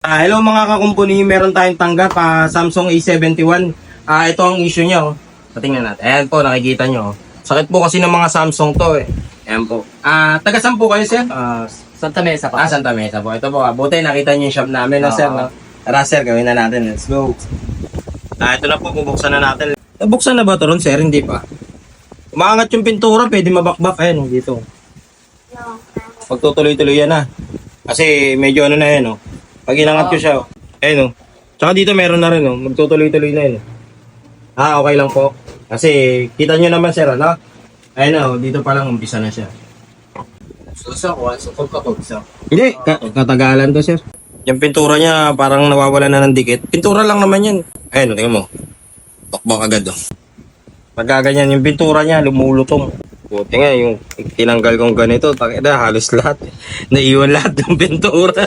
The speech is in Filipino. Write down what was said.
Hello mga kakumpuni, meron tayong tanggap Samsung A71. Ito ang issue niya, oh. Patingnan natin. Ayan po, nakikita nyo. Sakit po kasi ng mga Samsung to eh. Ayan po. Taga saan po kayo, sir? Santa Mesa pa. Santa Mesa po. Ito po, buti nakita nyo yung shop namin, no, Oo. sir. No? Tara, sir, gawin na natin. Let's go. Ito na po, bubuksan na natin. Nabuksan na ba ito ron, sir? Hindi pa. Umaangat yung pintura, pwede mabakbak. Ayan, oh, dito. Pagtutuloy-tuloy yan, ha. Kasi medyo ano na yan, oh. Pag inangat ko siya, oh. Ayun, oh. Tsaka dito meron na rin, oh. Magtutuloy-tuloy na yun, oh. Okay lang po. Kasi kita nyo naman, sir, ano? Ayun, oh. Dito pa lang umpisa na siya. Susa ko, sukol ka to. Isa. Hindi, katagalan to, sir. Yung pintura niya parang nawawala na ng dikit. Pintura lang naman yan. Ayun, tingnan mo. Bakbak agad, oh. Pagkaganyan, yung pintura niya lumulutong. Buti nga, yung tinanggal kong ganito, takita halos lahat. Naiwan lahat ng pintura.